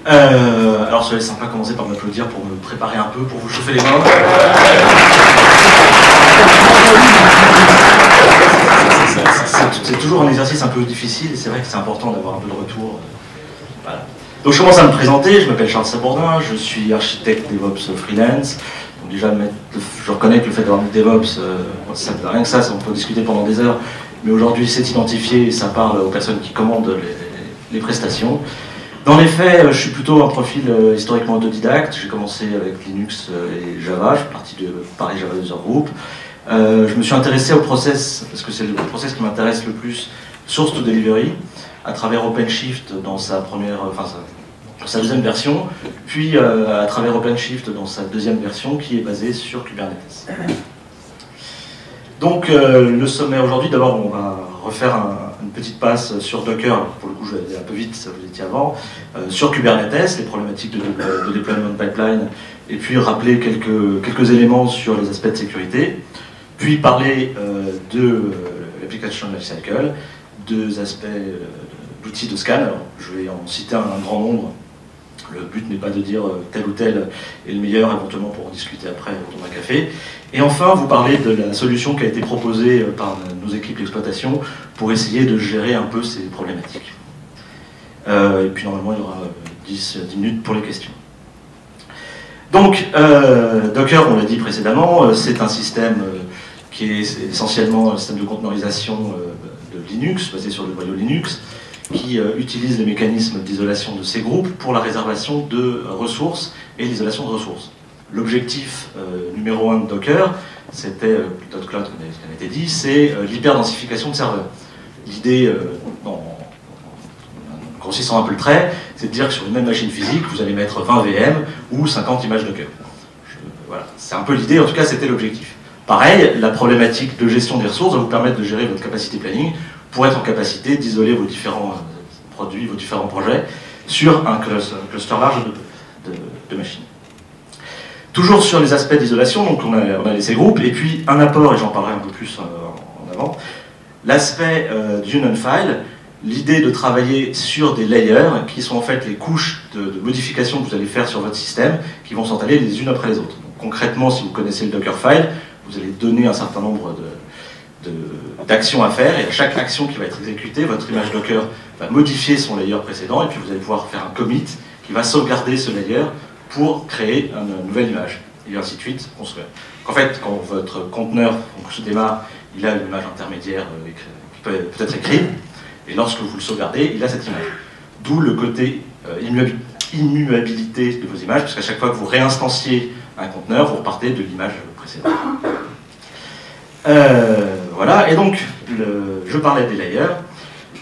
Alors soyez sympa, commencer par m'applaudir pour me préparer un peu, pour vous chauffer les mains. C'est toujours un exercice un peu difficile et c'est vrai que c'est important d'avoir un peu de retour. Voilà. Donc je commence à me présenter, je m'appelle Charles Sabourdin, je suis architecte DevOps freelance. Donc déjà, je reconnais que le fait d'avoir mis DevOps, rien que ça, on peut discuter pendant des heures, mais aujourd'hui c'est identifié et ça parle aux personnes qui commandent les prestations. Dans les faits, je suis plutôt un profil historiquement autodidacte. J'ai commencé avec Linux et Java, je suis parti de Paris Java User Group. Je me suis intéressé au process, parce que c'est le process qui m'intéresse le plus, Source to Delivery, à travers OpenShift dans sa sa deuxième version, puis à travers OpenShift dans sa deuxième version qui est basée sur Kubernetes. Donc le sommet aujourd'hui, d'abord on va refaire une petite passe sur Docker, pour le coup je vais aller un peu vite, ça vous étiez avant, sur Kubernetes, les problématiques de deployment pipeline, et puis rappeler quelques éléments sur les aspects de sécurité, puis parler de l'application lifecycle, deux aspects d'outils de scan. Alors, je vais en citer un grand nombre. Le but n'est pas de dire tel ou tel est le meilleur, éventuellement pour en discuter après autour d'un café. Et enfin, vous parlez de la solution qui a été proposée par nos équipes d'exploitation pour essayer de gérer un peu ces problématiques. Et puis normalement, il y aura 10 minutes pour les questions. Donc, Docker, on l'a dit précédemment, c'est un système qui est essentiellement un système de conteneurisation de Linux, basé sur le noyau Linux, qui utilise les mécanismes d'isolation de ces groupes pour la réservation de ressources et l'isolation de ressources. L'objectif numéro 1 de Docker, c'était, .cloud comme a été dit, c'est l'hyperdensification de serveurs. L'idée, en grossissant un peu le trait, c'est de dire que sur une même machine physique, vous allez mettre 20 VM ou 50 images Docker. Voilà, c'est un peu l'idée, en tout cas c'était l'objectif. Pareil, la problématique de gestion des ressources va vous permettre de gérer votre capacité planning pour être en capacité d'isoler vos différents produits, vos différents projets sur un cluster large de machines. Toujours sur les aspects d'isolation, donc on a laissé le groupe, et puis un apport, et j'en parlerai un peu plus en avant, l'aspect du non-file, l'idée de travailler sur des layers qui sont en fait les couches de modifications que vous allez faire sur votre système qui vont s'entaler les unes après les autres. Donc, concrètement, si vous connaissez le Dockerfile, vous allez donner un certain nombre d'actions à faire, et à chaque action qui va être exécutée, votre image Docker va modifier son layer précédent, et puis vous allez pouvoir faire un commit qui va sauvegarder ce layer pour créer une nouvelle image, et ainsi de suite, construire. En fait, quand votre conteneur se démarre, il a une image intermédiaire qui peut être écrite, et lorsque vous le sauvegardez, il a cette image. D'où le côté immuabilité de vos images, parce qu'à chaque fois que vous réinstanciez un conteneur, vous repartez de l'image précédente. Voilà, et donc, je parlais des layers.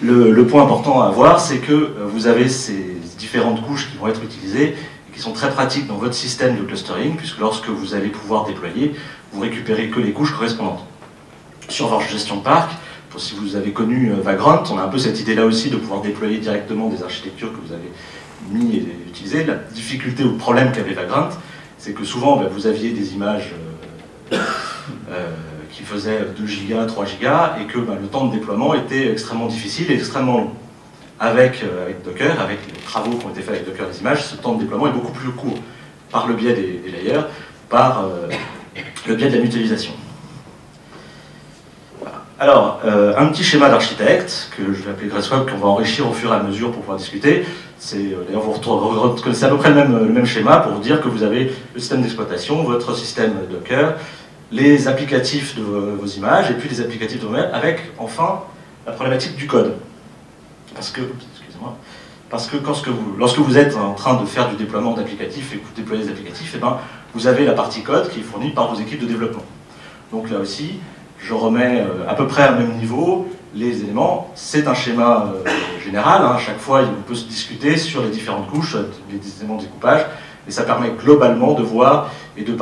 Le point important à voir, c'est que vous avez ces différentes couches qui vont être utilisées, et qui sont très pratiques dans votre système de clustering, puisque lorsque vous allez pouvoir déployer, vous récupérez que les couches correspondantes. Sur votre gestion de parc, si vous avez connu Vagrant, on a un peu cette idée-là aussi de pouvoir déployer directement des architectures que vous avez mis et utilisées. La difficulté ou le problème qu'avait Vagrant, c'est que souvent vous aviez des images qui faisaient 2 gigas, 3 gigas, et que le temps de déploiement était extrêmement difficile et extrêmement long. Avec Docker, avec les travaux qui ont été faits avec Docker des images, ce temps de déploiement est beaucoup plus court, par le biais des layers, par le biais de la mutualisation. Alors, un petit schéma d'architecte, que je vais appeler GraceWeb, qu'on va enrichir au fur et à mesure pour pouvoir discuter. D'ailleurs, vous reconnaissez à peu près le même schéma pour vous dire que vous avez le système d'exploitation, votre système Docker, les applicatifs de vos images, et puis les applicatifs de vos mails, avec, enfin, la problématique du code. Parce que lorsque vous êtes en train de faire du déploiement d'applicatifs et que vous déployez des applicatifs, vous avez la partie code qui est fournie par vos équipes de développement. Donc là aussi, je remets à peu près à même niveau les éléments. C'est un schéma général, hein. Chaque fois on peut se discuter sur les différentes couches, les éléments de découpage, et ça permet globalement de voir et de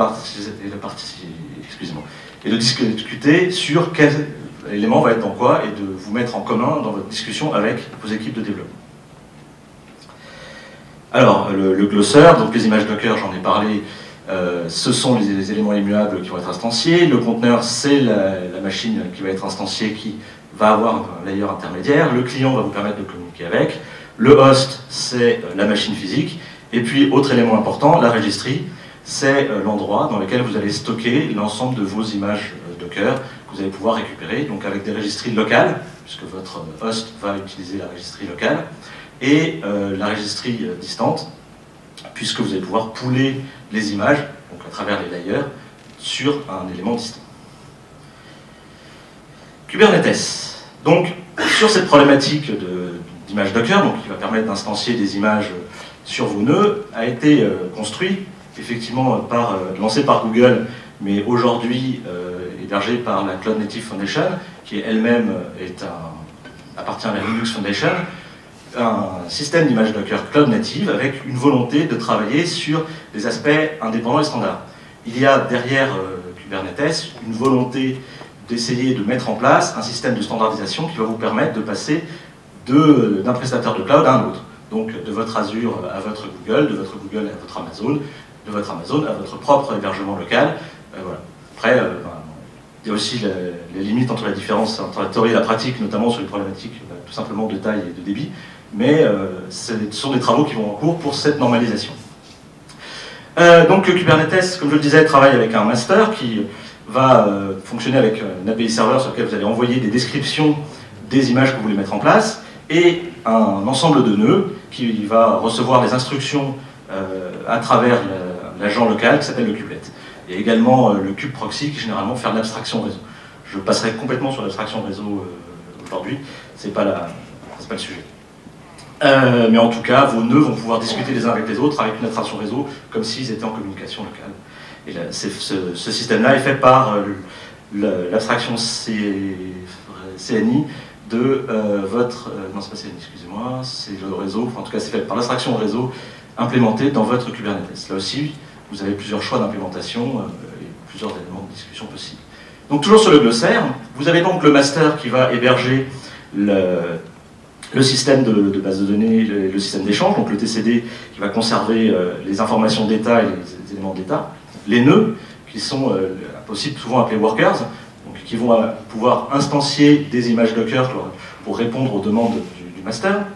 discuter sur quel élément va être dans quoi et de vous mettre en commun dans votre discussion avec vos équipes de développement. Alors, le glosseur, donc les images Docker, j'en ai parlé, ce sont les éléments immuables qui vont être instanciés. Le conteneur, c'est la machine qui va être instanciée, qui va avoir un layer intermédiaire. Le client va vous permettre de communiquer avec. Le host, c'est la machine physique. Et puis, autre élément important, la registry, c'est l'endroit dans lequel vous allez stocker l'ensemble de vos images Docker que vous allez pouvoir récupérer, donc avec des registries locales, puisque votre host va utiliser la registry locale, et la registry distante, puisque vous allez pouvoir pooler les images, donc à travers les layers, sur un élément distant. Kubernetes. Donc, sur cette problématique d'image Docker, donc qui va permettre d'instancier des images sur vos nœuds, a été construit, effectivement, lancé par Google, mais aujourd'hui hébergé par la Cloud Native Foundation, qui elle-même appartient à la Linux Foundation, un système d'image Docker Cloud Native avec une volonté de travailler sur des aspects indépendants et standards. Il y a derrière Kubernetes une volonté d'essayer de mettre en place un système de standardisation qui va vous permettre de passer d'un prestataire de cloud à un autre. Donc de votre Azure à votre Google, de votre Google à votre Amazon, de votre Amazon à votre propre hébergement local. Voilà. Après, il y a aussi les limites entre la différence entre la théorie et la pratique, notamment sur les problématiques tout simplement de taille et de débit, mais ce sont des travaux qui vont en cours pour cette normalisation. Donc Kubernetes, comme je le disais, travaille avec un master qui va fonctionner avec une API serveur sur lequel vous allez envoyer des descriptions des images que vous voulez mettre en place, et un ensemble de nœuds qui va recevoir les instructions à travers l'agent local qui s'appelle le kubelet. Il y a également le kubeproxy qui généralement fait l'abstraction réseau. Je passerai complètement sur l'abstraction réseau aujourd'hui, c'est pas le sujet. Mais en tout cas, vos nœuds vont pouvoir discuter les uns avec les autres avec une abstraction réseau, comme s'ils étaient en communication locale. Et là, ce système-là est fait par l'abstraction CNI de votre... non, c'est pas CNI, excusez-moi, c'est le réseau, enfin, en tout cas, c'est fait par l'abstraction réseau implémentée dans votre Kubernetes. Là aussi, vous avez plusieurs choix d'implémentation et plusieurs éléments de discussion possibles. Donc, toujours sur le glossaire, vous avez donc le master qui va héberger le système de base de données, le système d'échange, donc le TCD qui va conserver les informations d'état et les éléments d'état, les nœuds qui sont possibles, souvent appelés workers, donc qui vont pouvoir instancier des images Docker pour répondre aux demandes du master.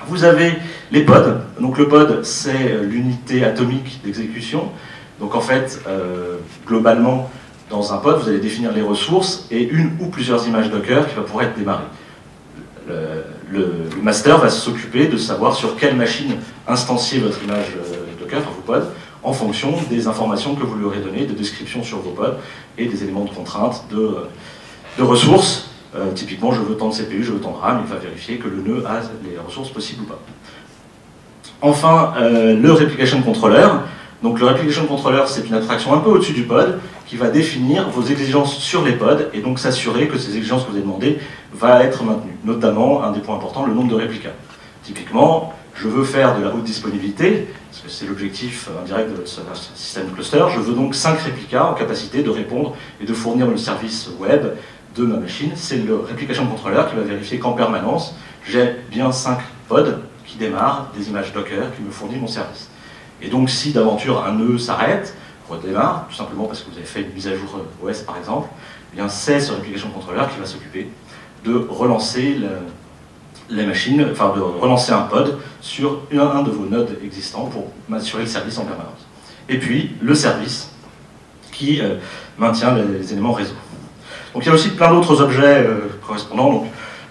Vous avez les pods, donc le pod c'est l'unité atomique d'exécution, donc en fait globalement dans un pod vous allez définir les ressources et une ou plusieurs images Docker qui va pouvoir être démarrées. Le master va s'occuper de savoir sur quelle machine instancier votre image Docker, enfin vos pods, en fonction des informations que vous lui aurez données, de descriptions sur vos pods et des éléments de contrainte de ressources. Typiquement, je veux tant de CPU, je veux tant de RAM, il va vérifier que le nœud a les ressources possibles ou pas. Enfin, le Replication Controller. Donc le Replication Controller, c'est une abstraction un peu au-dessus du pod qui va définir vos exigences sur les pods et donc s'assurer que ces exigences que vous avez demandées vont être maintenues. Notamment, un des points importants, le nombre de réplicas. Typiquement, je veux faire de la haute disponibilité, parce que c'est l'objectif indirect de votre système de cluster, je veux donc 5 réplicas en capacité de répondre et de fournir le service web de ma machine. C'est le Replication Controller qui va vérifier qu'en permanence, j'ai bien 5 pods qui démarrent des images Docker qui me fournissent mon service. Et donc si d'aventure un nœud s'arrête, redémarre, tout simplement parce que vous avez fait une mise à jour OS par exemple, eh bien c'est ce Replication Controller qui va s'occuper de relancer les machines, enfin de relancer un pod sur un de vos nodes existants pour m'assurer le service en permanence. Et puis le service qui maintient les éléments réseau. Donc il y a aussi plein d'autres objets correspondants, donc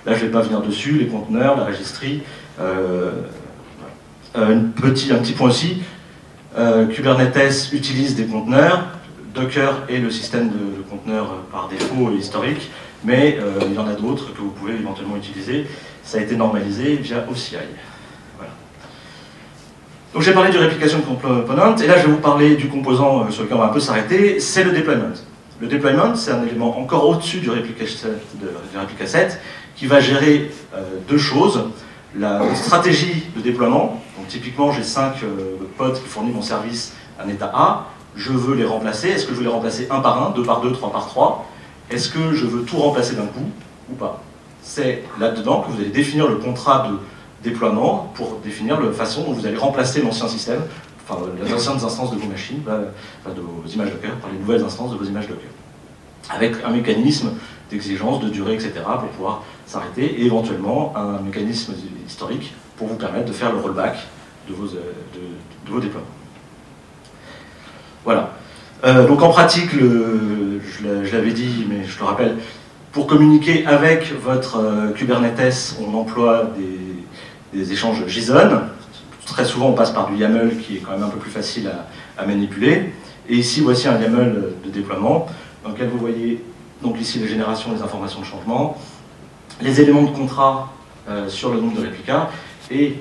là je ne vais pas venir dessus, les conteneurs, la registry, un petit point aussi, Kubernetes utilise des conteneurs, Docker est le système de conteneurs par défaut historique, mais il y en a d'autres que vous pouvez éventuellement utiliser. Ça a été normalisé via OCI. Voilà. Donc j'ai parlé du Replication Component, et là je vais vous parler du composant sur lequel on va un peu s'arrêter, c'est le deployment. Le deployment, c'est un élément encore au-dessus du Replica set qui va gérer deux choses. La stratégie de déploiement, donc typiquement j'ai 5 pods qui fournissent mon service à un état A, je veux les remplacer, est-ce que je veux les remplacer 1 par 1, 2 par 2, 3 par 3, est-ce que je veux tout remplacer d'un coup ou pas? C'est là-dedans que vous allez définir le contrat de déploiement pour définir la façon dont vous allez remplacer l'ancien système, enfin les anciennes instances de vos machines, enfin, de vos images Docker, par les nouvelles instances de vos images Docker. Avec un mécanisme d'exigence, de durée, etc. pour pouvoir s'arrêter, et éventuellement un mécanisme historique pour vous permettre de faire le rollback vos déploiements. Voilà. Donc en pratique, je l'avais dit, mais je le rappelle, pour communiquer avec votre Kubernetes, on emploie des échanges JSON. Très souvent, on passe par du YAML qui est quand même un peu plus facile à manipuler. Et ici, voici un YAML de déploiement dans lequel vous voyez donc ici les générations des informations de changement, les éléments de contrat sur le nombre de réplicas et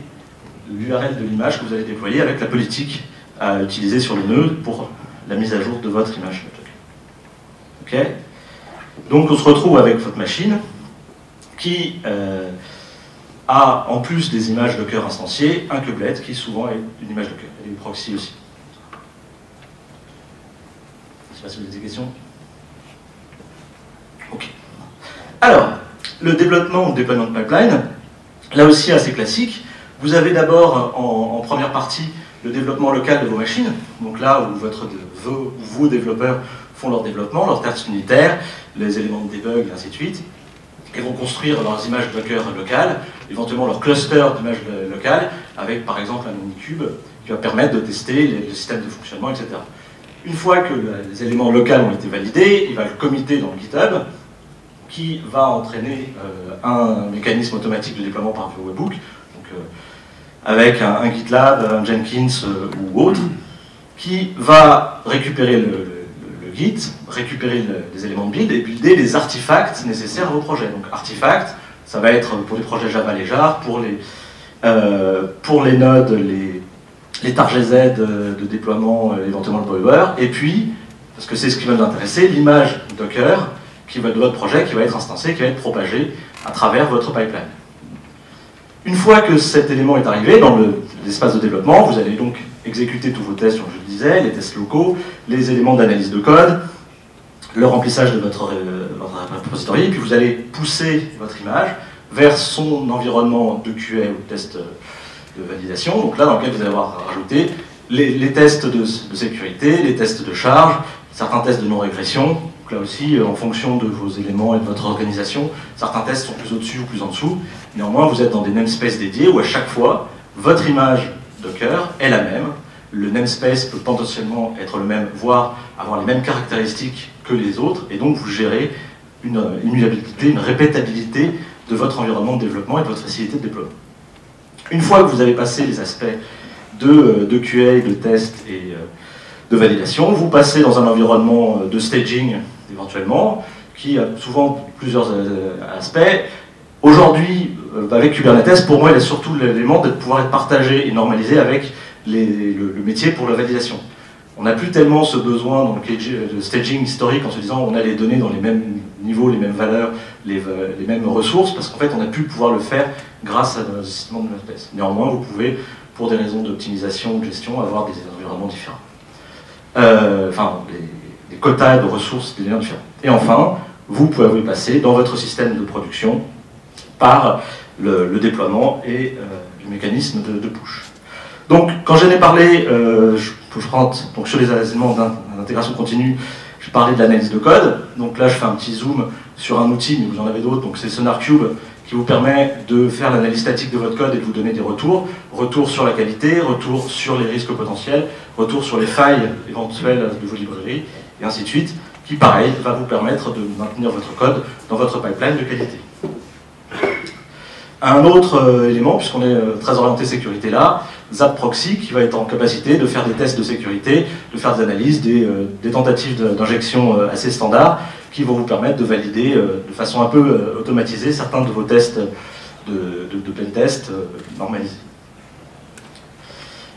l'URL de l'image que vous allez déployer avec la politique à utiliser sur le nœud pour la mise à jour de votre image. Ok. Donc on se retrouve avec votre machine qui a, en plus des images Docker instanciées, un kubelet qui souvent est une image Docker, et une proxy aussi. Je ne sais pas si vous avez des questions. Ok. Alors, le développement ou deployment pipeline, là aussi assez classique. Vous avez d'abord en première partie le développement local de vos machines, donc là où vos développeurs font leur développement, leurs tests unitaires, les éléments de debug, et ainsi de suite, et vont construire leurs images Docker locales, éventuellement leur cluster d'images locales, avec par exemple un Minikube qui va permettre de tester les systèmes de fonctionnement, etc. Une fois que les éléments locaux ont été validés, il va le committer dans le GitHub, qui va entraîner un mécanisme automatique de déploiement par webhook, donc avec un GitLab, un Jenkins ou autre, qui va récupérer le Git, récupérer les éléments de build et builder les artefacts nécessaires à vos projets. Donc artefacts, ça va être pour les projets Java légers, pour les nodes, les targz de déploiement, éventuellement le power, et puis, parce que c'est ce qui va nous intéresser, l'image Docker de votre projet qui va être instancée, qui va être propagée à travers votre pipeline. Une fois que cet élément est arrivé dans l'espace de développement, vous allez donc exécuter tous vos tests, comme je le disais, les tests locaux, les éléments d'analyse de code, le remplissage de votre repository, et puis vous allez pousser votre image vers son environnement de QA ou de test de validation, donc là dans lequel vous allez avoir rajouté les tests de sécurité, les tests de charge, certains tests de non-régression. Donc là aussi, en fonction de vos éléments et de votre organisation, certains tests sont plus au-dessus ou plus en dessous. Néanmoins, vous êtes dans des namespaces dédiés où à chaque fois, votre image Docker est la même. Le namespace peut potentiellement être le même, voire avoir les mêmes caractéristiques que les autres, et donc vous gérez une immutabilité, une répétabilité de votre environnement de développement et de votre facilité de déploiement. Une fois que vous avez passé les aspects de QA, de test et de validation, vous passez dans un environnement de staging éventuellement, qui a souvent plusieurs aspects. Aujourd'hui, avec Kubernetes, pour moi, il y a surtout l'élément de pouvoir être partagé et normalisé avec le métier pour la validation. On n'a plus tellement ce besoin dans le staging historique en se disant on a les données dans les mêmes niveaux, les mêmes valeurs, les mêmes ressources, parce qu'en fait on a pu pouvoir le faire grâce à nos systèmes de namespace. Néanmoins, vous pouvez, pour des raisons d'optimisation ou de gestion, avoir des environnements différents. Des quotas de ressources des liens différents. Et enfin, vous pouvez passer dans votre système de production par le déploiement et le mécanisme de push. Donc, quand j'en ai parlé, donc sur les éléments d'intégration continue, je parlais de l'analyse de code. Donc là, je fais un petit zoom sur un outil, mais vous en avez d'autres. Donc c'est SonarQube qui vous permet de faire l'analyse statique de votre code et de vous donner des retours. Retours sur la qualité, retours sur les risques potentiels, retours sur les failles éventuelles de vos librairies, et ainsi de suite, qui, pareil, va vous permettre de maintenir votre code dans votre pipeline de qualité. Un autre élément, puisqu'on est très orienté sécurité là, Zap Proxy, qui va être en capacité de faire des tests de sécurité, de faire des analyses, des tentatives d'injection assez standards, qui vont vous permettre de valider de façon un peu automatisée certains de vos tests de pentest normalisés.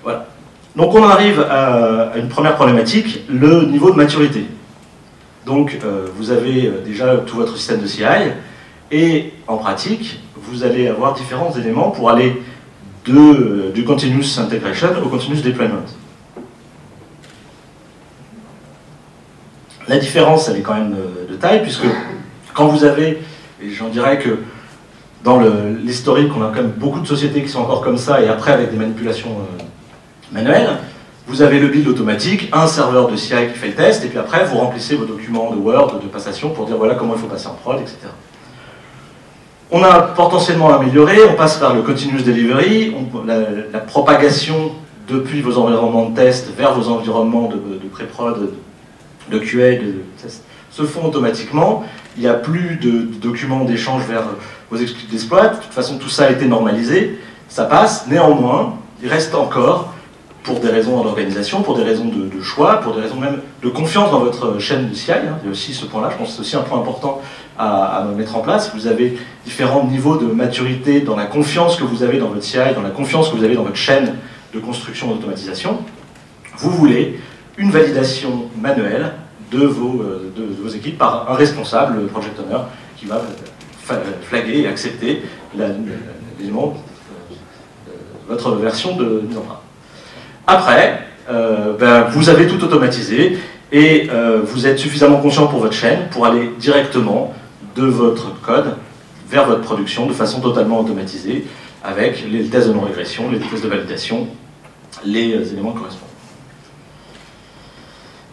Voilà. Donc on arrive à une première problématique, le niveau de maturité. Donc vous avez déjà tout votre système de CI, et en pratique, vous allez avoir différents éléments pour aller du continuous integration au continuous deployment. La différence, elle est quand même de taille, puisque quand vous avez, et j'en dirais que dans l'historique, on a quand même beaucoup de sociétés qui sont encore comme ça, et après avec des manipulations manuelles, vous avez le build automatique, un serveur de CI qui fait le test, et puis après, vous remplissez vos documents de Word, de passation, pour dire voilà comment il faut passer en prod, etc. On a potentiellement amélioré, on passe par le continuous delivery, la propagation depuis vos environnements de test vers vos environnements de pré-prod, de QA, de test, se font automatiquement. Il n'y a plus de documents d'échange vers vos exécutifs d'exploit. De toute façon, tout ça a été normalisé. Ça passe. Néanmoins, il reste encore, pour des raisons d'organisation, pour des raisons de choix, pour des raisons même de confiance dans votre chaîne de CI. Il y a aussi ce point-là, je pense que c'est aussi un point important à mettre en place. Vous avez différents niveaux de maturité dans la confiance que vous avez dans votre CI, dans la confiance que vous avez dans votre chaîne de construction d'automatisation. Vous voulez une validation manuelle de vos équipes par un responsable, le project owner, qui va flaguer et accepter l'élément de votre version de mise en place. Après, vous avez tout automatisé et vous êtes suffisamment conscient pour votre chaîne pour aller directement de votre code vers votre production de façon totalement automatisée avec les tests de non-régression, les tests de validation, les éléments correspondants.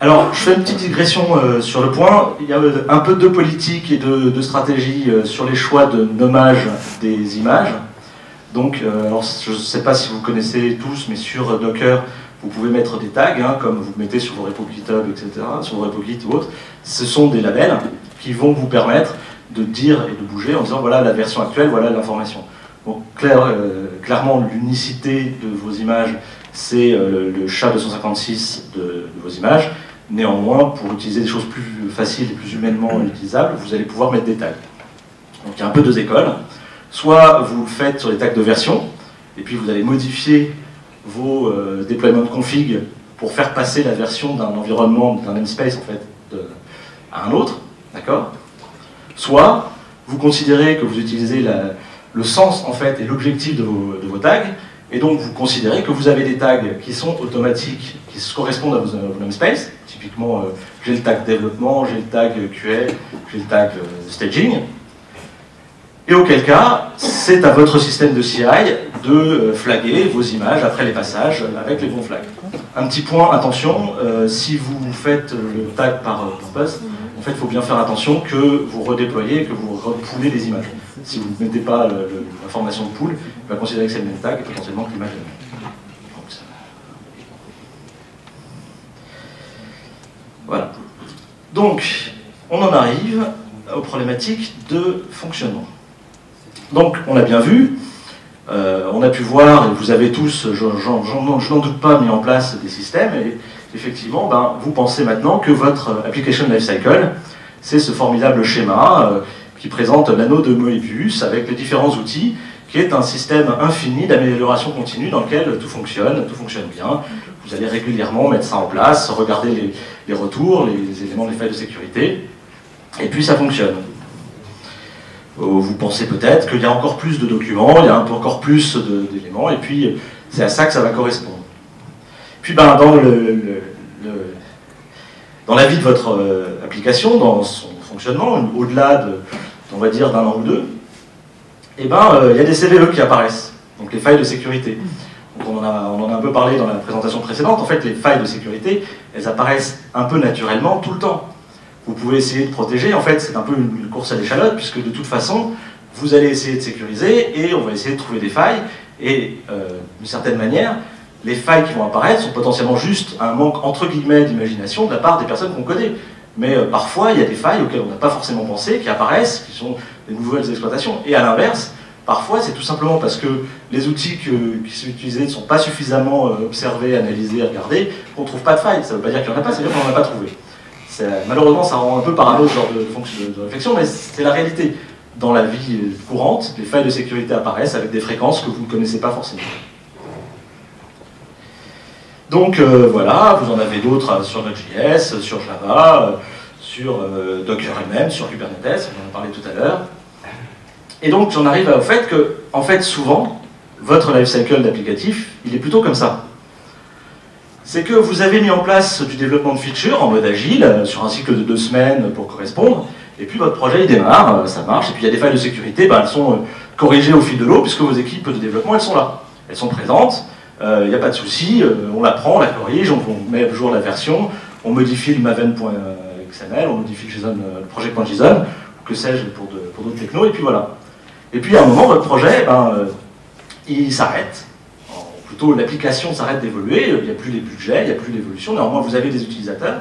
Alors, je fais une petite digression sur le point. Il y a un peu de politique et de stratégie sur les choix de nommage des images. Donc, alors, je ne sais pas si vous connaissez tous, mais sur Docker, vous pouvez mettre des tags, hein, comme vous mettez sur vos repos GitHub, etc., sur vos repos Git ou autres. Ce sont des labels qui vont vous permettre de dire et de bouger en disant voilà la version actuelle, voilà l'information. Donc, clairement, l'unicité de vos images, c'est le SHA-256 de vos images. Néanmoins, pour utiliser des choses plus faciles et plus humainement utilisables, vous allez pouvoir mettre des tags. Donc il y a un peu deux écoles. Soit vous le faites sur les tags de version, et puis vous allez modifier vos déploiements de config pour faire passer la version d'un environnement, d'un namespace en fait, à un autre, d'accord? Soit vous considérez que vous utilisez le sens en fait et l'objectif de vos tags, et donc vous considérez que vous avez des tags qui sont automatiques, qui correspondent à vos namespaces. Typiquement, j'ai le tag développement, j'ai le tag QA, j'ai le tag staging. Et auquel cas, c'est à votre système de CI de flaguer vos images après les passages avec les bons flags. Un petit point, attention, si vous faites le tag par purpose, en fait, il faut bien faire attention que vous redéployez, que vous repoolez les images. Si vous ne mettez pas l'information de pool, il va considérer que c'est le même tag et potentiellement que l'image est la même. Voilà. Donc, on en arrive aux problématiques de fonctionnement. Donc, on l'a bien vu, on a pu voir, et vous avez tous, je n'en doute pas, mis en place des systèmes, et effectivement, vous pensez maintenant que votre application lifecycle, c'est ce formidable schéma qui présente l'anneau de Moebius avec les différents outils, qui est un système infini d'amélioration continue dans lequel tout fonctionne bien. Vous allez régulièrement mettre ça en place, regarder les retours, les éléments des failles de sécurité, et puis ça fonctionne. Vous pensez peut-être qu'il y a encore plus de documents, il y a encore plus d'éléments, et puis c'est à ça que ça va correspondre. Puis dans la vie de votre application, dans son fonctionnement, au-delà on va dire d'un an ou deux, il y a des CVE qui apparaissent, donc les failles de sécurité. Donc on en a un peu parlé dans la présentation précédente. En fait, les failles de sécurité, elles apparaissent un peu naturellement tout le temps. Vous pouvez essayer de protéger, en fait, c'est un peu une course à l'échalote, puisque de toute façon, vous allez essayer de sécuriser, et on va essayer de trouver des failles, et d'une certaine manière, les failles qui vont apparaître sont potentiellement juste un manque, entre guillemets, d'imagination de la part des personnes qu'on connaît. Mais parfois, il y a des failles auxquelles on n'a pas forcément pensé, qui apparaissent, qui sont des nouvelles exploitations. Et à l'inverse, parfois, c'est tout simplement parce que les outils qui sont utilisés ne sont pas suffisamment observés, analysés, regardés, qu'on ne trouve pas de failles. Ça ne veut pas dire qu'il n'y en a pas, ça veut dire qu'on n'en a pas trouvé. Malheureusement, ça rend un peu parano ce genre de réflexion, mais c'est la réalité. Dans la vie courante, les failles de sécurité apparaissent avec des fréquences que vous ne connaissez pas forcément. Donc voilà, vous en avez d'autres sur Node.js, sur Java, sur Docker MM, sur Kubernetes, on en a parlé tout à l'heure. Et donc j'en arrive au fait que, en fait, souvent, votre lifecycle d'applicatif, il est plutôt comme ça. C'est que vous avez mis en place du développement de features en mode agile, sur un cycle de 2 semaines pour correspondre, et puis votre projet il démarre, ça marche, et puis il y a des failles de sécurité, elles sont corrigées au fil de l'eau, puisque vos équipes de développement, elles sont là. Elles sont présentes, il n'y a pas de souci, on la prend, on la corrige, on met à jour la version, on modifie le maven.xml, on modifie le JSON, le project.json, que sais-je pour d'autres technos, et puis voilà. Et puis à un moment, votre projet, il s'arrête. Plutôt, l'application s'arrête d'évoluer, il n'y a plus les budgets, il n'y a plus l'évolution, néanmoins vous avez des utilisateurs.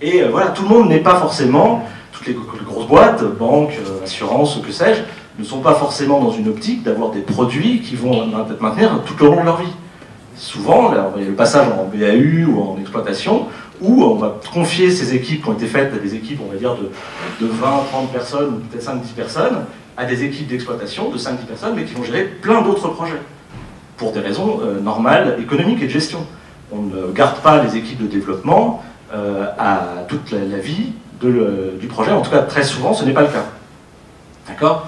Et voilà, tout le monde n'est pas forcément, toutes les grosses boîtes, banques, assurances, que sais-je, ne sont pas forcément dans une optique d'avoir des produits qui vont maintenir tout au long de leur vie. Souvent, là, il y a le passage en BAU ou en exploitation, où on va confier ces équipes qui ont été faites à des équipes, on va dire, de 20, 30 personnes, ou peut-être 5-10 personnes, à des équipes d'exploitation de 5-10 personnes, mais qui vont gérer plein d'autres projets, pour des raisons normales, économiques et de gestion. On ne garde pas les équipes de développement à toute la vie du projet, en tout cas très souvent ce n'est pas le cas. D'accord ?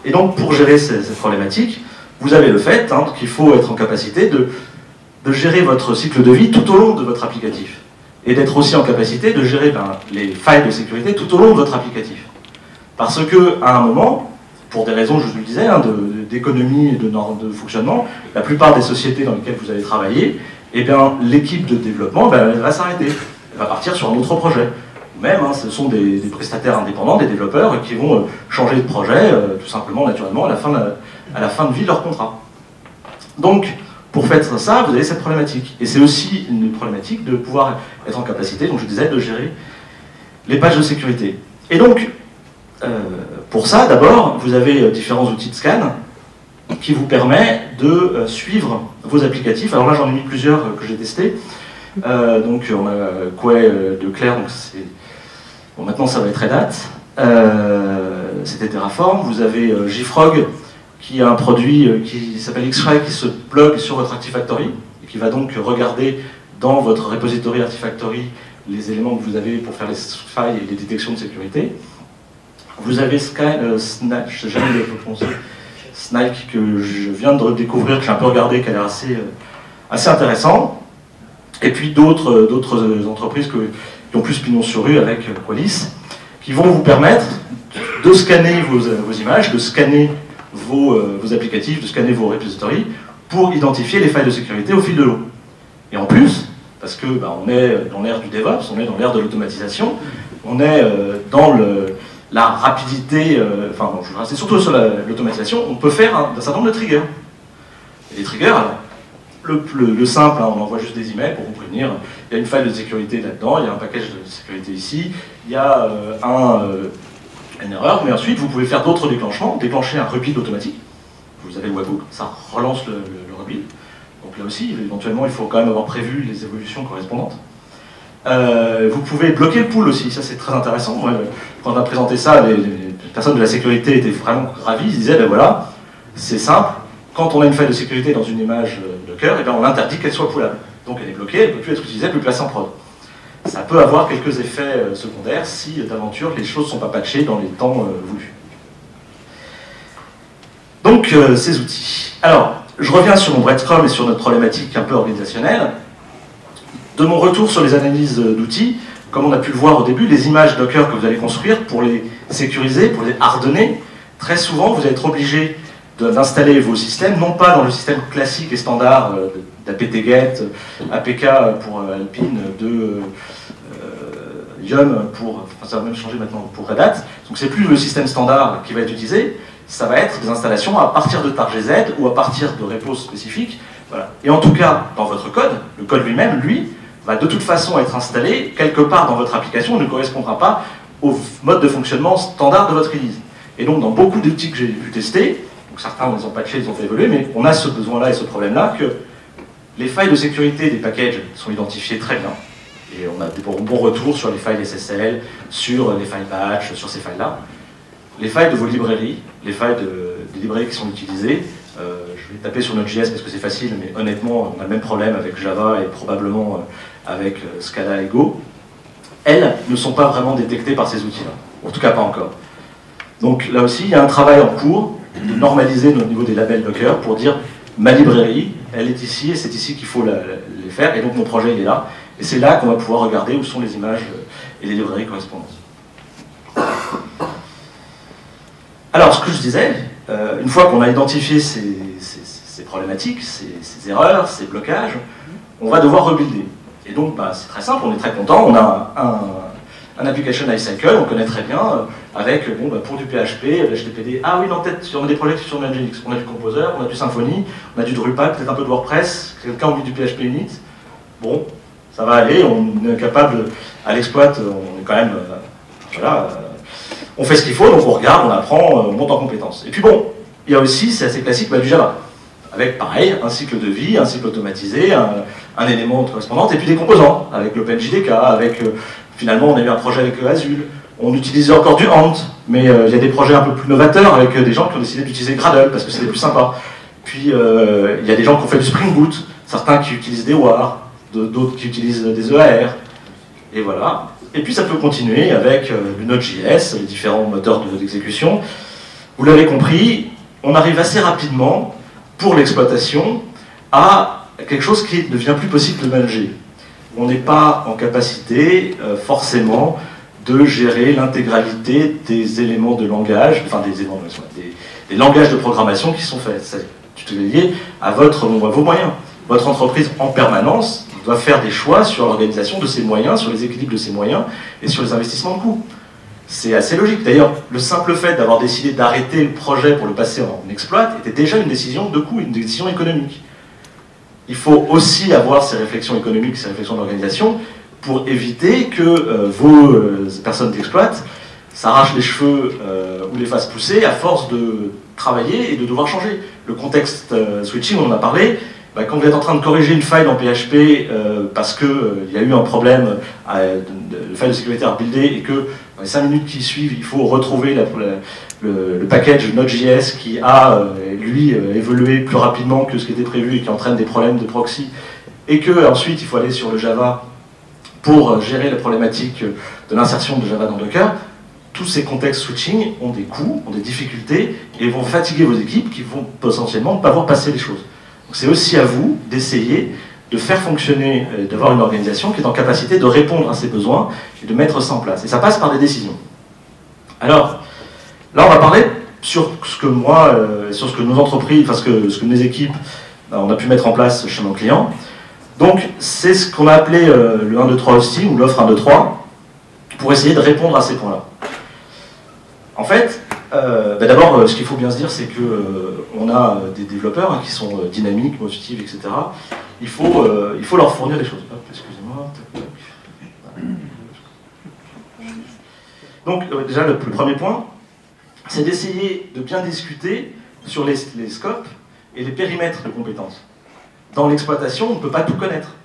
Et donc pour gérer cette problématique, vous avez le fait qu'il faut être en capacité de gérer votre cycle de vie tout au long de votre applicatif. Et d'être aussi en capacité de gérer les failles de sécurité tout au long de votre applicatif. Parce que à un moment, pour des raisons, je vous le disais, d'économie et de fonctionnement, la plupart des sociétés dans lesquelles vous allez travailler, eh bien, l'équipe de développement elle va s'arrêter. Elle va partir sur un autre projet. Ou même, ce sont des prestataires indépendants, des développeurs, qui vont changer de projet, tout simplement, naturellement, à la fin de vie de leur contrat. Donc, pour faire ça, vous avez cette problématique. Et c'est aussi une problématique de pouvoir être en capacité, donc je disais, de gérer les pages de sécurité. Et donc, pour ça, d'abord, vous avez différents outils de scan qui vous permettent de suivre vos applicatifs. Alors là, j'en ai mis plusieurs que j'ai testés. Donc, on a Quay de Claire, donc bon, maintenant ça va être Red Hat. C'était Terraform. Vous avez JFrog, qui a un produit qui s'appelle X-Ray, qui se plug sur votre Artifactory, et qui va donc regarder dans votre repository Artifactory les éléments que vous avez pour faire les failles et les détections de sécurité. Vous avez Snike, je sais jamais le prononcer, Snike, que je viens de redécouvrir, que j'ai un peu regardé, qui a l'air assez intéressant. Et puis d'autres entreprises qui ont plus pignon sur rue avec Qualys, qui vont vous permettre de scanner vos images, de scanner vos applicatifs, de scanner vos repositories, pour identifier les failles de sécurité au fil de l'eau. Et en plus, parce que on est dans l'ère du DevOps, on est dans l'ère de l'automatisation, on est dans la rapidité, je vais rester surtout sur l'automatisation, on peut faire un certain nombre de triggers. Et les triggers, alors, le simple, on envoie juste des emails pour vous prévenir, il y a une faille de sécurité là-dedans, il y a un package de sécurité ici, il y a une erreur, mais ensuite vous pouvez faire d'autres déclenchements, déclencher un rebuild automatique, vous avez le webhook, ça relance le rebuild, donc là aussi, éventuellement, il faut quand même avoir prévu les évolutions correspondantes. Vous pouvez bloquer le pool aussi, ça c'est très intéressant. Moi, quand on a présenté ça, les personnes de la sécurité étaient vraiment ravis, ils disaient, voilà, c'est simple, quand on a une faille de sécurité dans une image Docker, on interdit qu'elle soit poolable. Donc elle est bloquée, elle ne peut plus être utilisée, plus placée en prod. Ça peut avoir quelques effets secondaires si d'aventure les choses ne sont pas patchées dans les temps voulus. Donc ces outils. Alors, je reviens sur mon breadcrumb et sur notre problématique un peu organisationnelle. De mon retour sur les analyses d'outils, comme on a pu le voir au début, les images Docker que vous allez construire, pour les sécuriser, pour les hardener, très souvent vous allez être obligé d'installer vos systèmes, non pas dans le système classique et standard d'apt-get, APK pour Alpine, de Yum pour, ça va même changer maintenant pour Red Hat, donc c'est plus le système standard qui va être utilisé, ça va être des installations à partir de TarGZ ou à partir de repos spécifiques, voilà. Et en tout cas, dans votre code, le code lui-même, lui, va de toute façon être installé quelque part dans votre application, ne correspondra pas au mode de fonctionnement standard de votre release. Et donc dans beaucoup d'outils que j'ai pu tester, donc certains les ont patchés, ils ont fait évoluer, mais on a ce besoin-là et ce problème-là que les failles de sécurité des packages sont identifiées très bien. Et on a des bons retours sur les failles SSL, sur les failles patch, sur ces failles-là. Les failles de vos librairies, les failles des librairies qui sont utilisées, je vais taper sur Node.js parce que c'est facile, mais honnêtement, on a le même problème avec Java et probablement avec Scala et Go. Elles ne sont pas vraiment détectées par ces outils-là. En tout cas, pas encore. Donc là aussi, il y a un travail en cours de normaliser au niveau des labels Docker pour dire ma librairie, elle est ici et c'est ici qu'il faut les faire, et donc mon projet il est là. Et c'est là qu'on va pouvoir regarder où sont les images et les librairies correspondantes. Alors, ce que je disais, une fois qu'on a identifié ces problématiques, ces erreurs, ces blocages, on va devoir rebuilder. Et donc, c'est très simple, on est très content, on a un application lifecycle, on connaît très bien, avec, bon, bah, pour du PHP, HTTPD, ah oui, non, peut-être, on a des projets sur Nginx, on a du Composer, on a du Symfony, on a du Drupal, peut-être un peu de WordPress, quelqu'un a mis du PHP Unit, bon, ça va aller, on est capable, à l'exploit, on est quand même, voilà, on fait ce qu'il faut, donc on regarde, on apprend, on monte en compétences. Et puis bon, il y a aussi, c'est assez classique, bah, du Java, avec pareil, un cycle de vie, un cycle automatisé, un élément correspondant, et puis des composants, avec l'OpenJDK, avec, finalement, on a eu un projet avec Azul, on utilisait encore du Ant, mais il y a des projets un peu plus novateurs, avec des gens qui ont décidé d'utiliser Gradle, parce que c'était plus sympa. Puis il y a des gens qui ont fait du Spring Boot, certains qui utilisent des WAR, d'autres qui utilisent des EAR, et voilà. Et puis ça peut continuer avec du Node.js, les différents moteurs d'exécution. Vous l'avez compris, on arrive assez rapidement, pour l'exploitation, à quelque chose qui ne devient plus possible de manager. On n'est pas en capacité, forcément, de gérer l'intégralité des éléments de langage, enfin des langages de programmation qui sont faits. C'est tout est lié à vos moyens. Votre entreprise, en permanence, doit faire des choix sur l'organisation de ses moyens, sur les équilibres de ses moyens et sur les investissements de coûts. C'est assez logique. D'ailleurs, le simple fait d'avoir décidé d'arrêter le projet pour le passer en exploit était déjà une décision de coût, une décision économique. Il faut aussi avoir ces réflexions économiques, ces réflexions d'organisation pour éviter que vos personnes d'exploit s'arrachent les cheveux ou les fassent pousser à force de travailler et de devoir changer. Le contexte switching, on en a parlé. Bah, quand vous êtes en train de corriger une faille dans PHP parce qu'il y a eu un problème, le file de sécurité a buildé et que dans les 5 minutes qui suivent, il faut retrouver le package Node.js qui a, lui, évolué plus rapidement que ce qui était prévu et qui entraîne des problèmes de proxy, et que ensuite il faut aller sur le Java pour gérer la problématique de l'insertion de Java dans Docker. Tous ces contextes switching ont des coûts, ont des difficultés, et vont fatiguer vos équipes qui vont potentiellement ne pas voir passer les choses. C'est aussi à vous d'essayer de faire fonctionner, d'avoir une organisation qui est en capacité de répondre à ces besoins et de mettre ça en place. Et ça passe par des décisions. Alors, là on va parler sur ce que moi, sur ce que nos entreprises, enfin ce que mes équipes, on a pu mettre en place chez nos clients. Donc c'est ce qu'on a appelé le 1, 2, 3 hosting, ou l'offre 1, 2, 3, pour essayer de répondre à ces points-là. En fait, d'abord, ce qu'il faut bien se dire, c'est qu'on a des développeurs qui sont dynamiques, motifs, etc. Il faut leur fournir des choses. Excusez-moi. Donc, déjà, le premier point, c'est d'essayer de bien discuter sur les scopes et les périmètres de compétences. Dans l'exploitation, on ne peut pas tout connaître.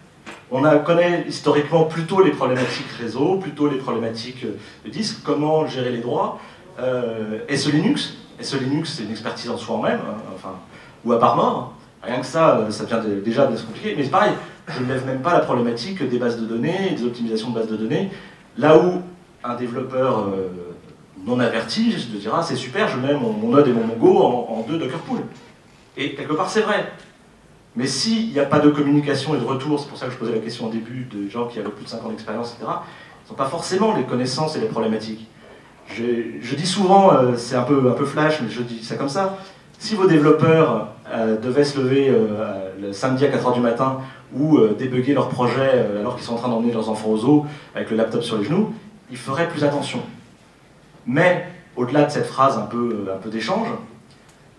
On connaît historiquement plutôt les problématiques réseau, plutôt les problématiques de disque, comment gérer les droits. SE Linux, c'est une expertise en soi-même, enfin, ou à part mort. Rien que ça, ça vient déjà de se compliquer. Mais c'est pareil, je ne lève même pas la problématique des bases de données, des optimisations de bases de données. Là où un développeur non averti se dira, c'est super, je mets mon Node et mon Mongo en 2 Docker pools. Et quelque part, c'est vrai. Mais s'il n'y a pas de communication et de retour, c'est pour ça que je posais la question au début de gens qui avaient plus de 5 ans d'expérience, etc., ils n'ont pas forcément les connaissances et les problématiques. Je dis souvent, c'est un peu flash, mais je dis ça comme ça, si vos développeurs devaient se lever le samedi à 4 h du matin ou débugger leur projet alors qu'ils sont en train d'emmener leurs enfants au zoo avec le laptop sur les genoux, ils feraient plus attention. Mais, au-delà de cette phrase un peu d'échange,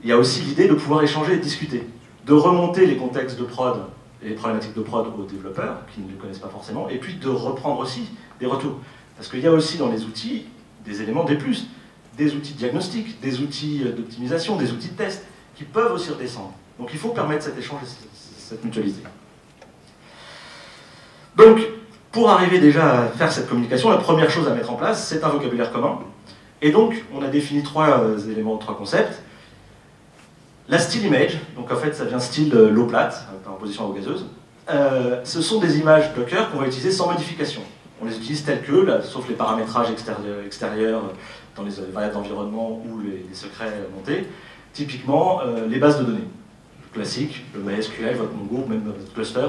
il y a aussi l'idée de pouvoir échanger et discuter, de remonter les contextes de prod et les problématiques de prod aux développeurs, qui ne les connaissent pas forcément, et puis de reprendre aussi des retours. Parce qu'il y a aussi dans les outils des éléments des plus, des outils de diagnostic, des outils d'optimisation, des outils de test, qui peuvent aussi redescendre. Donc il faut permettre cet échange et cette mutualité. Donc, pour arriver déjà à faire cette communication, la première chose à mettre en place, c'est un vocabulaire commun. Et donc, on a défini 3 éléments, 3 concepts. La still image, donc en fait ça vient style l'eau plate, par opposition à l'eau gazeuse. Ce sont des images Docker qu'on va utiliser sans modification. On les utilise telles que, là, sauf les paramétrages extérieurs dans les variables d'environnement ou les secrets montés. Typiquement, les bases de données classiques, le MySQL, votre Mongo, même votre cluster,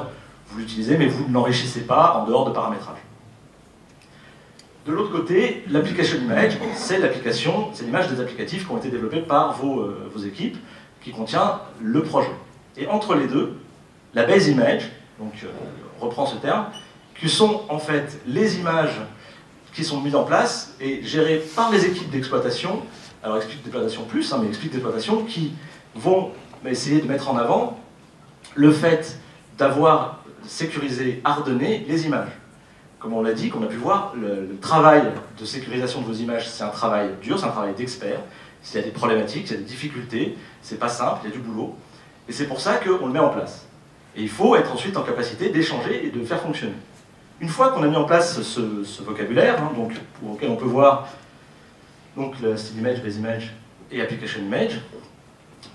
vous l'utilisez, mais vous ne l'enrichissez pas en dehors de paramétrage. De l'autre côté, l'application image, c'est l'image des applicatifs qui ont été développés par vos équipes, qui contient le projet. Et entre les deux, la base image, donc reprend ce terme, qui sont en fait les images qui sont mis en place et gérés par les équipes d'exploitation, alors équipes d'exploitation plus, hein, mais équipes d'exploitation qui vont essayer de mettre en avant le fait d'avoir sécurisé, hardené les images. Comme on l'a dit, qu'on a pu voir, le travail de sécurisation de vos images, c'est un travail dur, c'est un travail d'expert. S'il y a des problématiques, s'il y a des difficultés, c'est pas simple, il y a du boulot. Et c'est pour ça qu'on le met en place. Et il faut être ensuite en capacité d'échanger et de faire fonctionner. Une fois qu'on a mis en place ce vocabulaire, hein, donc, auquel on peut voir donc, le Still Image, Base Image et Application Image,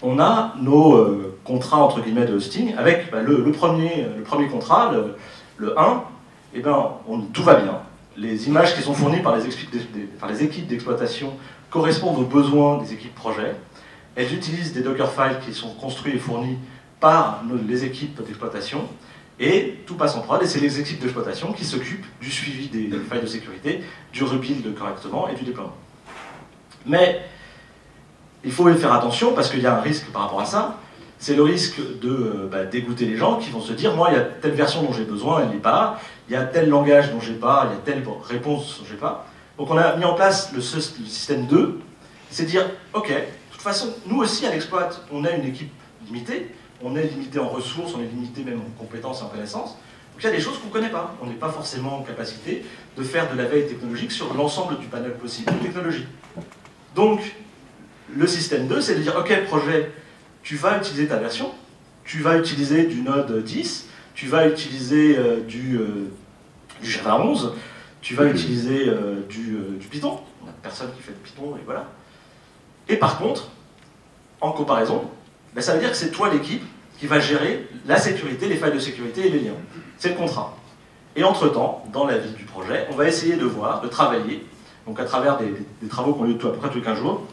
on a nos contrats entre guillemets de hosting avec le premier contrat, le 1, et ben, tout va bien. Les images qui sont fournies par les équipes d'exploitation correspondent aux besoins des équipes projet. Elles utilisent des Dockerfiles qui sont construits et fournis par les équipes d'exploitation, et tout passe en prod, et c'est les équipes d'exploitation qui s'occupent du suivi des failles de sécurité, du rebuild correctement et du déploiement. Mais il faut faire attention parce qu'il y a un risque par rapport à ça, c'est le risque de dégoûter les gens qui vont se dire moi il y a telle version dont j'ai besoin, elle n'est pas là, il y a tel langage dont j'ai pas, il y a telle réponse dont j'ai pas. Donc on a mis en place le système 2, c'est dire ok, de toute façon nous aussi à l'exploit on a une équipe limitée, on est limité en ressources, on est limité même en compétences et en connaissances, donc il y a des choses qu'on ne connaît pas, on n'est pas forcément en capacité de faire de la veille technologique sur l'ensemble du panel possible de technologies. Donc le système 2 c'est de dire ok projet, tu vas utiliser ta version, tu vas utiliser du Node 10, tu vas utiliser du Java 11, tu vas utiliser du Python, on n'a personne qui fait de Python et voilà. Et par contre, en comparaison, ça veut dire que c'est toi l'équipe qui va gérer la sécurité, les failles de sécurité et les liens. C'est le contrat. Et entre-temps, dans la vie du projet, on va essayer de voir, de travailler, donc à travers des travaux qu'on a eu à peu près tous les 15 jours,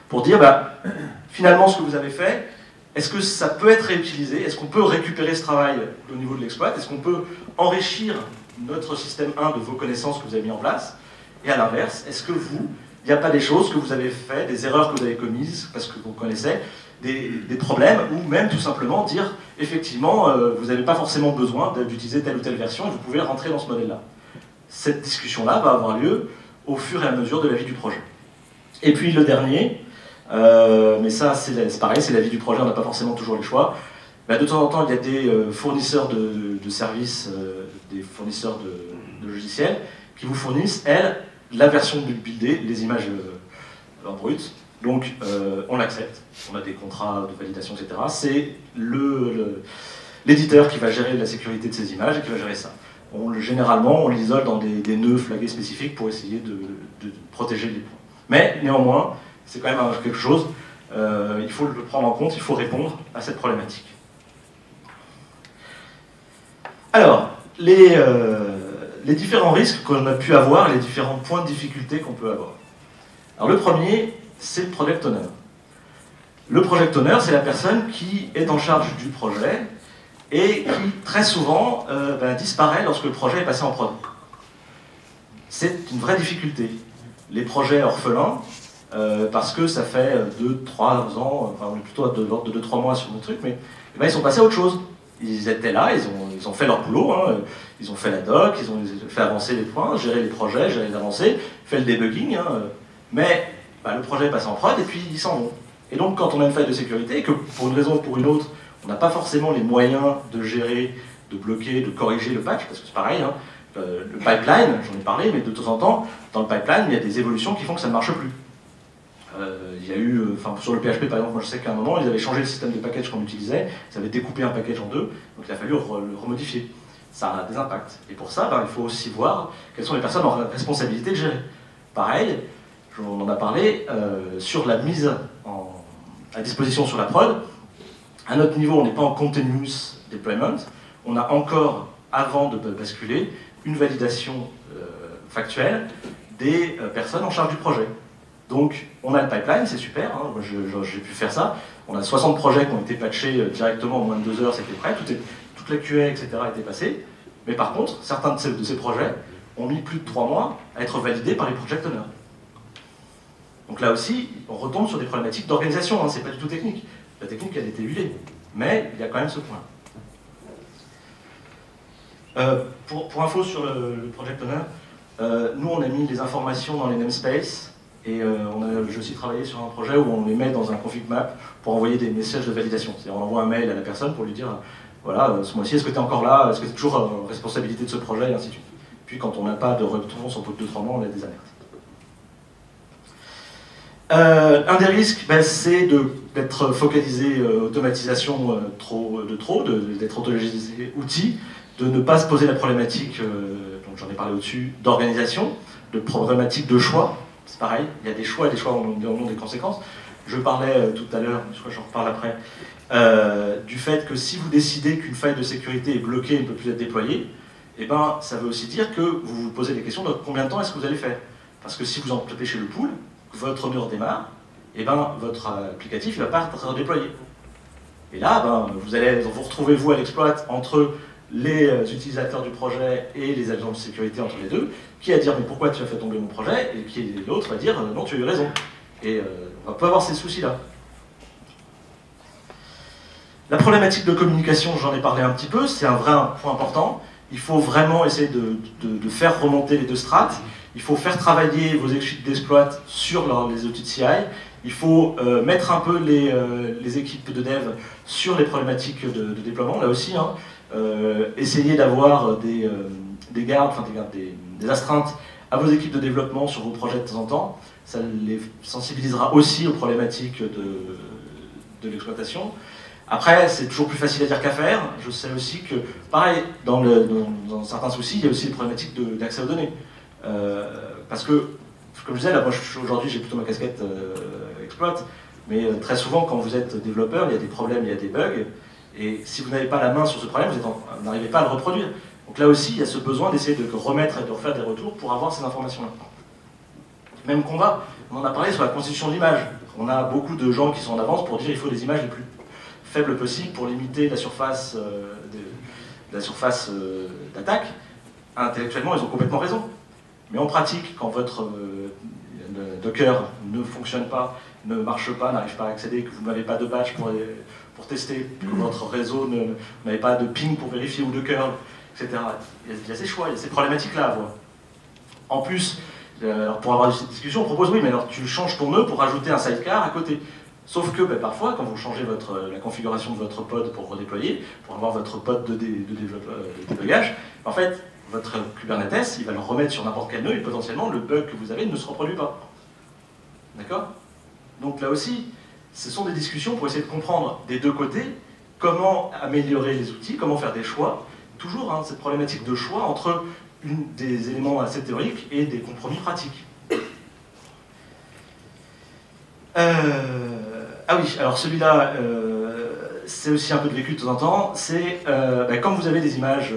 pour dire, finalement, ce que vous avez fait, est-ce que ça peut être réutilisé? Est-ce qu'on peut récupérer ce travail au niveau de l'exploit? Est-ce qu'on peut enrichir notre système 1 de vos connaissances que vous avez mis en place? Et à l'inverse, est-ce que il n'y a pas des choses que vous avez fait, des erreurs que vous avez commises, parce que vous connaissez, des problèmes, ou même tout simplement dire, effectivement, vous n'avez pas forcément besoin d'utiliser telle ou telle version, et vous pouvez rentrer dans ce modèle-là. Cette discussion-là va avoir lieu au fur et à mesure de la vie du projet. Et puis le dernier, mais ça c'est pareil, c'est la vie du projet, on n'a pas forcément toujours le choix. De temps en temps, il y a des fournisseurs de services, des fournisseurs de logiciels, qui vous fournissent, elles, la version buildée, les images en brut. Donc on l'accepte, on a des contrats de validation, etc. C'est l'éditeur qui va gérer la sécurité de ces images et qui va gérer ça. Généralement, on l'isole dans des nœuds flagués spécifiques pour essayer de protéger les points. Mais néanmoins, c'est quand même quelque chose, il faut le prendre en compte, il faut répondre à cette problématique. Alors, les différents risques qu'on a pu avoir, les différents points de difficulté qu'on peut avoir. Alors le premier, c'est le Project Owner. Le Project Owner, c'est la personne qui est en charge du projet et qui, très souvent, disparaît lorsque le projet est passé en prod. C'est une vraie difficulté. Les projets orphelins, parce que ça fait 2-3 ans, enfin plutôt de l'ordre de 2-3 mois sur le truc, mais ils sont passés à autre chose. Ils étaient là, ils ont fait leur boulot, hein, ils ont fait la doc, ils ont fait avancer les points, géré les projets, géré les avancées, fait le debugging, hein, mais le projet est passé en prod et puis ils s'en vont. Et donc quand on a une faille de sécurité, et que pour une raison ou pour une autre, on n'a pas forcément les moyens de gérer, de bloquer, de corriger le patch, parce que c'est pareil, hein, le pipeline, j'en ai parlé, mais de temps en temps, dans le pipeline, il y a des évolutions qui font que ça ne marche plus. Il y a eu, sur le PHP par exemple, moi je sais qu'à un moment, ils avaient changé le système de package qu'on utilisait, ils avaient découpé un package en deux, donc il a fallu le remodifier. Ça a des impacts. Et pour ça, il faut aussi voir quelles sont les personnes en responsabilité de gérer. Pareil, on en a parlé, sur la mise à disposition sur la prod, à notre niveau, on n'est pas en continuous deployment, on a encore, avant de basculer, une validation factuelle des personnes en charge du projet. Donc, on a le pipeline, c'est super, hein, moi j'ai pu faire ça. On a 60 projets qui ont été patchés directement en moins de 2 heures, c'était prêt, toute la QA, etc. était passée. Mais par contre, certains de ces projets ont mis plus de 3 mois à être validés par les project owners. Donc là aussi, on retombe sur des problématiques d'organisation, hein, c'est pas du tout technique. La technique, elle a été huilée, mais il y a quand même ce point. Pour info sur le project owner, Nous, on a mis les informations dans les namespaces, et j'ai aussi travaillé sur un projet où on les met dans un config map pour envoyer des messages de validation. C'est-à-dire on envoie un mail à la personne pour lui dire voilà, ce mois-ci, est-ce que tu es encore là? Est-ce que tu es toujours en responsabilité de ce projet? Et ainsi de suite. Puis quand on n'a pas de réponse au bout de 2-3 mois, on a des alertes. Un des risques, c'est d'être focalisé automatisation d'être automatisé outil, de ne pas se poser la problématique, donc j'en ai parlé au-dessus, d'organisation, de problématique de choix. C'est pareil, il y a des choix ont des conséquences. Je parlais tout à l'heure, je crois que j'en reparle après, du fait que si vous décidez qu'une faille de sécurité est bloquée et ne peut plus être déployée, eh ben, ça veut aussi dire que vous vous posez des questions de combien de temps est-ce que vous allez faire. Parce que si vous empêchez le pool, que votre mur démarre, eh ben, votre applicatif ne va pas être redéployé. Et là, vous allez vous retrouver vous à l'exploit entre les utilisateurs du projet et les agents de sécurité entre les deux, qui va dire mais pourquoi tu as fait tomber mon projet, et qui l'autre va dire non, tu as eu raison. Et on peut avoir ces soucis-là. La problématique de communication, j'en ai parlé un petit peu, c'est un vrai point important. Il faut vraiment essayer de faire remonter les deux strates. Il faut faire travailler vos équipes d'exploit sur les outils de CI. Il faut mettre un peu les équipes de dev sur les problématiques de déploiement, là aussi. Essayer d'avoir des gardes, des astreintes à vos équipes de développement sur vos projets de temps en temps. Ça les sensibilisera aussi aux problématiques de l'exploitation. Après, c'est toujours plus facile à dire qu'à faire. Je sais aussi que, pareil, dans certains soucis, il y a aussi les problématiques d'accès aux données. Parce que, comme je disais, là, moi aujourd'hui j'ai plutôt ma casquette exploit, mais très souvent quand vous êtes développeur, il y a des problèmes, il y a des bugs, et si vous n'avez pas la main sur ce problème, vous n'arrivez pas à le reproduire. Donc là aussi, il y a ce besoin d'essayer de remettre et de refaire des retours pour avoir ces informations-là. Même combat, on en a parlé sur la constitution de l'image. On a beaucoup de gens qui sont en avance pour dire qu'il faut des images les plus faibles possibles pour limiter la surface d'attaque. Intellectuellement, ils ont complètement raison. Mais en pratique, quand votre Docker ne fonctionne pas, ne marche pas, n'arrive pas à accéder, que vous n'avez pas de batch pour tester, que votre réseau n'avez pas de ping pour vérifier ou de curl, etc. Il y a ces choix, il y a ces problématiques-là à voir. En plus, alors pour avoir cette discussion, on propose oui, mais alors tu changes ton nœud pour rajouter un sidecar à côté. Sauf que parfois, quand vous changez la configuration de votre pod pour redéployer, pour avoir votre pod de débugage, en fait, votre Kubernetes, il va le remettre sur n'importe quel nœud et potentiellement le bug que vous avez ne se reproduit pas. D'accord? Donc là aussi, ce sont des discussions pour essayer de comprendre des deux côtés comment améliorer les outils, comment faire des choix. Toujours cette problématique de choix entre des éléments assez théoriques et des compromis pratiques. Ah oui, alors celui-là, c'est aussi un peu de vécu de temps en temps. C'est comme vous avez des images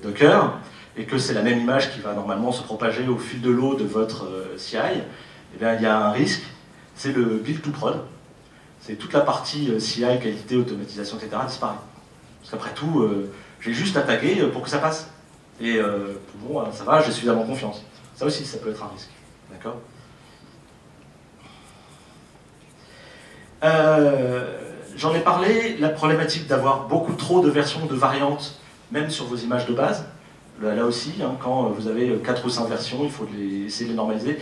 Docker, et que c'est la même image qui va normalement se propager au fil de l'eau de votre CI, eh bien, il y a un risque, c'est le build to prod. C'est toute la partie CI, qualité, automatisation, etc. disparaît. Parce qu'après tout, j'ai juste à taguer pour que ça passe. Et bon, ça va, j'ai suffisamment confiance. Ça aussi, ça peut être un risque. D'accord? J'en ai parlé, la problématique d'avoir beaucoup trop de versions, de variantes, même sur vos images de base. Là aussi, quand vous avez 4 ou 5 versions, il faut essayer de les normaliser.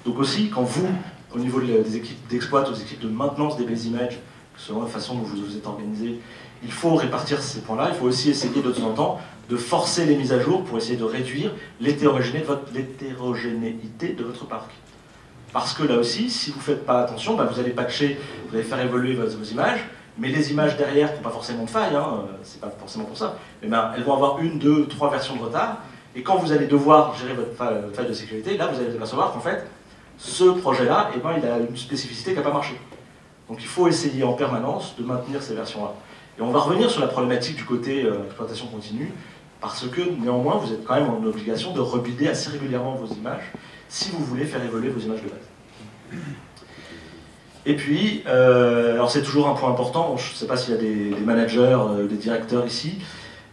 Donc aussi, quand vous, au niveau des équipes d'exploit, aux équipes de maintenance des base images, selon la façon dont vous êtes organisé, il faut répartir ces points-là. Il faut aussi essayer de temps en temps de forcer les mises à jour pour essayer de réduire l'hétérogénéité de votre parc. Parce que là aussi, si vous ne faites pas attention, vous allez patcher, vous allez faire évoluer vos images, mais les images derrière qui n'ont pas forcément de faille, c'est pas forcément pour ça, mais elles vont avoir 1, 2, 3 versions de retard, et quand vous allez devoir gérer votre faille de sécurité, là vous allez apercevoir qu'en fait, ce projet-là, il a une spécificité qui n'a pas marché. Donc il faut essayer en permanence de maintenir ces versions-là. Et on va revenir sur la problématique du côté exploitation continue, parce que néanmoins, vous êtes quand même en obligation de rebuilder assez régulièrement vos images, si vous voulez faire évoluer vos images de base. Et puis, alors c'est toujours un point important, je ne sais pas s'il y a des managers, des directeurs ici,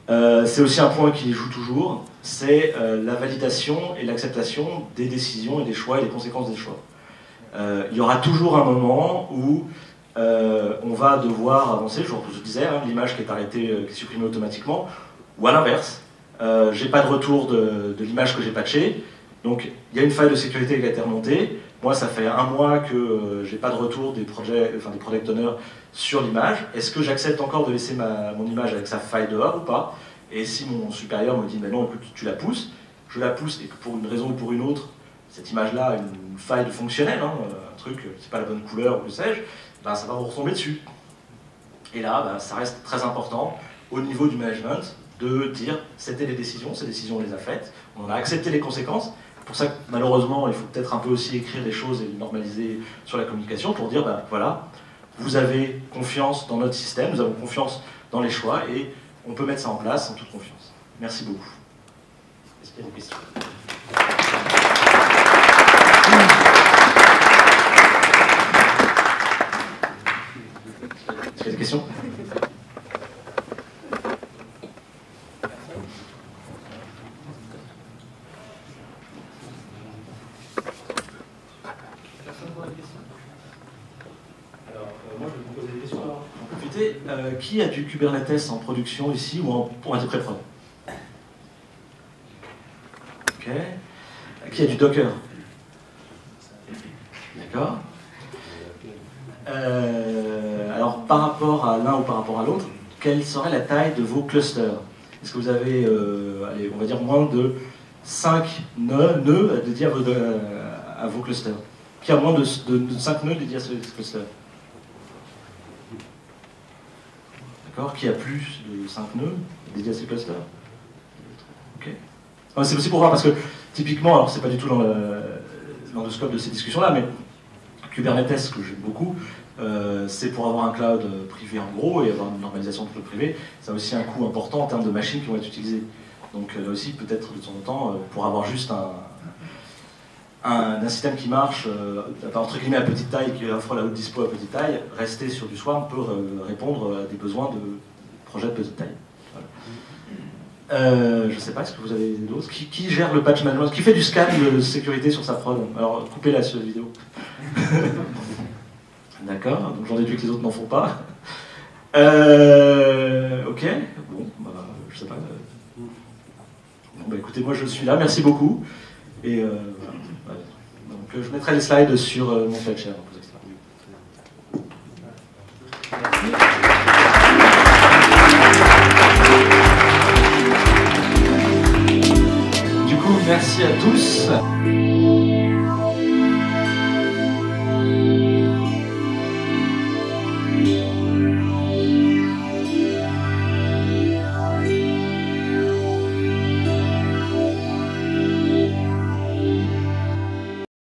c'est aussi un point qui joue toujours, c'est la validation et l'acceptation des décisions et des choix et des conséquences des choix. Il y aura toujours un moment où on va devoir avancer, je disais, l'image qui est arrêtée, qui est supprimée automatiquement, ou à l'inverse, j'ai pas de retour de l'image que j'ai patchée, Donc il y a une faille de sécurité qui a été remontée. Moi, ça fait un mois que j'ai pas de retour des product owners sur l'image. Est-ce que j'accepte encore de laisser mon image avec sa faille dehors ou pas? Et si mon supérieur me dit, mais non, écoute, tu la pousses, je la pousse, et que pour une raison ou pour une autre, cette image-là a une faille de fonctionnel, hein, un truc, c'est pas la bonne couleur ou que sais-je, ben, ça va vous retomber dessus. Et là, ben, ça reste très important au niveau du management de dire, c'était les décisions, ces décisions on les a faites, on a accepté les conséquences. C'est pour ça que malheureusement, il faut peut-être un peu aussi écrire les choses et les normaliser sur la communication pour dire, ben, voilà, vous avez confiance dans notre système, nous avons confiance dans les choix et on peut mettre ça en place en toute confiance. Merci beaucoup. Est-ce qu'il y a des questions? Est-ce qu'il y a des questions? Qui a du Kubernetes en production ici ou en pré-prod? Ok. Qui a du Docker? D'accord. Alors, par rapport à l'un ou par rapport à l'autre, quelle serait la taille de vos clusters? Est-ce que vous avez, allez, on va dire, moins de 5 nœuds dédiés à vos clusters? Qui a moins de 5 nœuds dédiés à ce cluster? D'accord. Qui a plus de 5 nœuds dédiés à ces clusters? Ok. C'est aussi pour voir, parce que typiquement, alors c'est pas du tout dans le scope de ces discussions-là, mais Kubernetes, que j'aime beaucoup, c'est pour avoir un cloud privé en gros et avoir une normalisation de cloud privé, ça a aussi un coût important en termes de machines qui vont être utilisées. Donc là aussi, peut-être de temps en temps, pour avoir juste un système qui marche, entre guillemets à petite taille, qui offre la haute dispo à petite taille, rester sur du Swarm peut répondre à des besoins de projets de petite taille. Voilà. Je ne sais pas, est-ce que vous avez d'autres? Qui gère le patch management? Qui fait du scan de sécurité sur sa prod? Alors, coupez la vidéo. D'accord, donc j'en déduis que les autres n'en font pas. Ok, bon, bah, je sais pas. Bon, bah, écoutez, moi je suis là, merci beaucoup. Et voilà. Donc je mettrai les slides sur mon SlideShare. Du coup, merci à tous.